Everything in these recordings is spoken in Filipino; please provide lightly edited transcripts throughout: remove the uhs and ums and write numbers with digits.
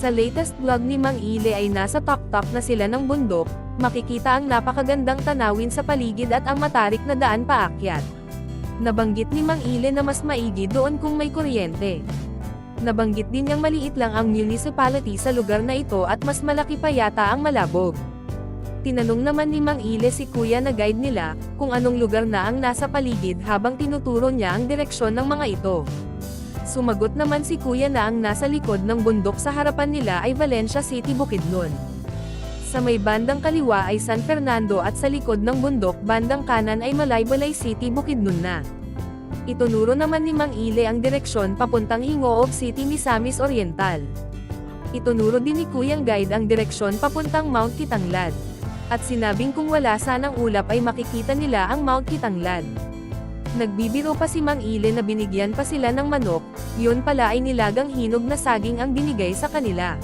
Sa latest vlog ni Mang Ile ay nasa top na sila ng bundok, makikita ang napakagandang tanawin sa paligid at ang matarik na daan paakyat. Nabanggit ni Mang Ile na mas maigi doon kung may kuryente. Nabanggit din niyang maliit lang ang municipality sa lugar na ito at mas malaki pa yata ang Malabog. Tinanong naman ni Mang Ile si Kuya na guide nila, kung anong lugar na ang nasa paligid habang tinuturo niya ang direksyon ng mga ito. Sumagot naman si Kuya na ang nasa likod ng bundok sa harapan nila ay Valencia City, Bukidnon. Sa may bandang kaliwa ay San Fernando at sa likod ng bundok bandang kanan ay Malaybalay City, Bukidnon na. Itunuro naman ni Mang Ile ang direksyon papuntang Hingoob City, Misamis Oriental. Itunuro din ni Kuyang Guide ang direksyon papuntang Mount Kitanglad. At sinabing kung wala sanang ulap ay makikita nila ang Mount Kitanglad. Nagbibiro pa si Mang Ile na binigyan pa sila ng manok, yun pala ay nilagang hinog na saging ang binigay sa kanila.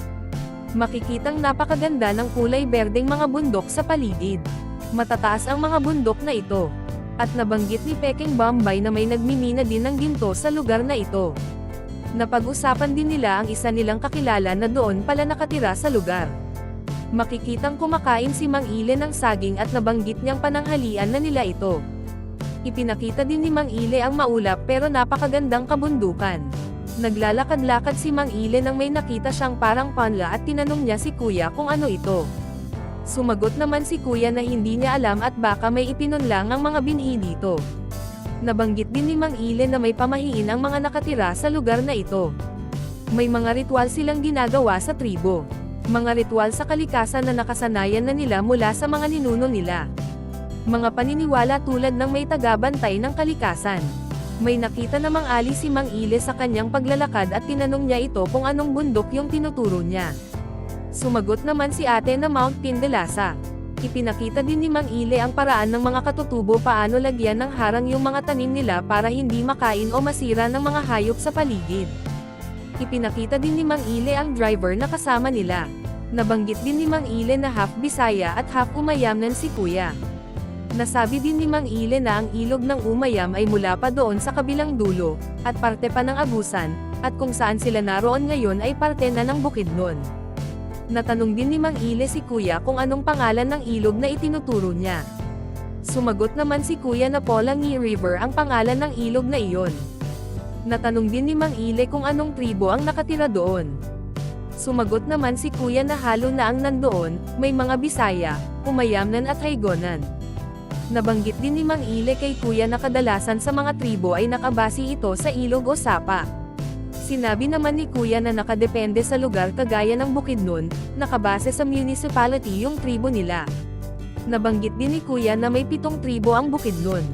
Makikitang napakaganda ng kulay berdeng mga bundok sa paligid. Matataas ang mga bundok na ito. At nabanggit ni Peking Bombay na may nagmimina din ng ginto sa lugar na ito. Napag-usapan din nila ang isa nilang kakilala na doon pala nakatira sa lugar. Makikitang kumakain si Mang Ile ng saging at nabanggit niyang pananghalian na nila ito. Ipinakita din ni Mang Ile ang maulap pero napakagandang kabundukan. Naglalakad-lakad si Mang Ile nang may nakita siyang parang panla at tinanong niya si Kuya kung ano ito. Sumagot naman si Kuya na hindi niya alam at baka may ipinunlang ang mga binhi dito. Nabanggit din ni Mang Ile na may pamahiin ang mga nakatira sa lugar na ito. May mga ritual silang ginagawa sa tribo. Mga ritual sa kalikasan na nakasanayan na nila mula sa mga ninuno nila. Mga paniniwala tulad ng may tagabantay ng kalikasan. May nakita namang ali si Mang Ile sa kanyang paglalakad at tinanong niya ito kung anong bundok yung tinuturo niya. Sumagot naman si ate na Mount Pindalasa. Ipinakita din ni Mang Ile ang paraan ng mga katutubo paano lagyan ng harang yung mga tanim nila para hindi makain o masira ng mga hayop sa paligid. Ipinakita din ni Mang Ile ang driver na kasama nila. Nabanggit din ni Mang Ile na half Bisaya at half Umayamnan si Kuya. Nasabi din ni Mang Ile na ang ilog ng Umayam ay mula pa doon sa kabilang dulo, at parte pa ng Agusan, at kung saan sila naroon ngayon ay parte na ng Bukidnon. Natanong din ni Mang Ile si Kuya kung anong pangalan ng ilog na itinuturo niya. Sumagot naman si Kuya na Polangi River ang pangalan ng ilog na iyon. Natanong din ni Mang Ile kung anong tribo ang nakatira doon. Sumagot naman si Kuya na halo na ang nandoon, may mga Bisaya, Umayamnan at Haygonan. Nabanggit din ni Mang Ile kay Kuya na kadalasan sa mga tribo ay nakabasi ito sa ilog o sapa. Sinabi naman ni Kuya na nakadepende sa lugar kagaya ng Bukidnon, nakabase sa municipality yung tribo nila. Nabanggit din ni Kuya na may 7 tribo ang Bukidnon.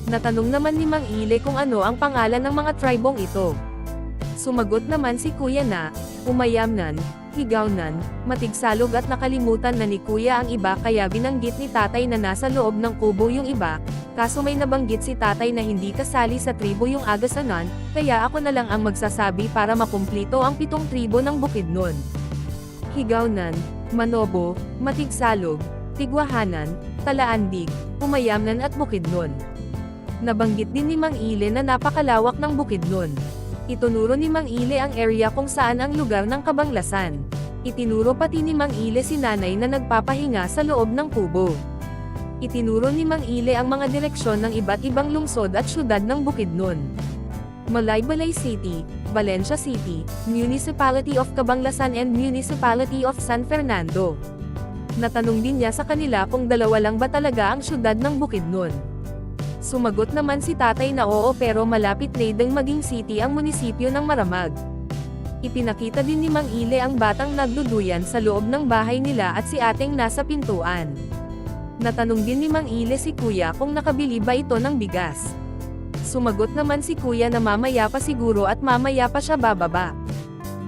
Natanong naman ni Mang Ile kung ano ang pangalan ng mga tribong ito. Sumagot naman si Kuya na, Umayamnan, Higawnan, Matigsalog at nakalimutan na ni Kuya ang iba kaya binanggit ni tatay na nasa loob ng kubo yung iba, kaso may nabanggit si tatay na hindi kasali sa tribo yung Agasanan, kaya ako na lang ang magsasabi para makumplito ang 7 tribo ng Bukidnon. Higawnan, Manobo, Matigsalog, Tigwahanan, Talaandig, Umayamnan at Bukidnon. Nabanggit din ni Mang Ile na napakalawak ng Bukidnon. Itunuro ni Mang Ile ang area kung saan ang lugar ng Kabanglasan. Itinuro pati ni Mang Ile si nanay na nagpapahinga sa loob ng kubo. Itinuro ni Mang Ile ang mga direksyon ng iba't ibang lungsod at syudad ng Bukidnon. Malaybalay City, Valencia City, Municipality of Cabanglasan and Municipality of San Fernando. Natanong din niya sa kanila kung dalawa lang ba talaga ang syudad ng Bukidnon. Sumagot naman si tatay na oo pero malapit na ding maging city ang munisipyo ng Maramag. Ipinakita din ni Mang Ile ang batang nagduduyan sa loob ng bahay nila at si ateng nasa pintuan. Natanong din ni Mang Ile si Kuya kung nakabili ba ito ng bigas. Sumagot naman si Kuya na mamaya pa siguro at mamaya pa siya bababa.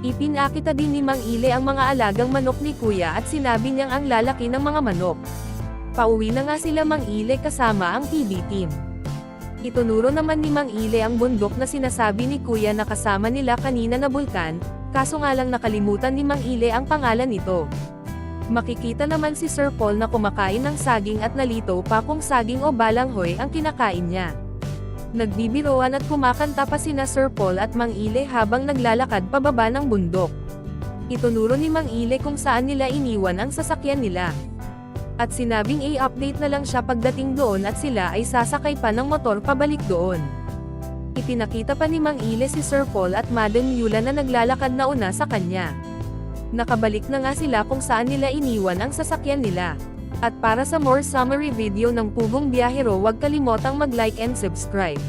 Ipinakita din ni Mang Ile ang mga alagang manok ni Kuya at sinabi niyang ang lalaki ng mga manok. Pauwi na nga sila Mang Ile kasama ang PB team. Itunuro naman ni Mang Ile ang bundok na sinasabi ni Kuya na kasama nila kanina na bulkan, kaso nga lang nakalimutan ni Mang Ile ang pangalan nito. Makikita naman si Sir Paul na kumakain ng saging at nalito pa kung saging o balanghoy ang kinakain niya. Nagbibiroan at kumakanta pa sina Sir Paul at Mang Ile habang naglalakad pababa ng bundok. Itunuro ni Mang Ile kung saan nila iniwan ang sasakyan nila. At sinabing i-update na lang siya pagdating doon at sila ay sasakay pa ng motor pabalik doon. Ipinakita pa ni Mang Ile si Sir Paul at Madam Yula na naglalakad na una sa kanya. Nakabalik na nga sila kung saan nila iniwan ang sasakyan nila. At para sa more summary video ng Pugong Biyahero, huwag kalimotang mag-like and subscribe.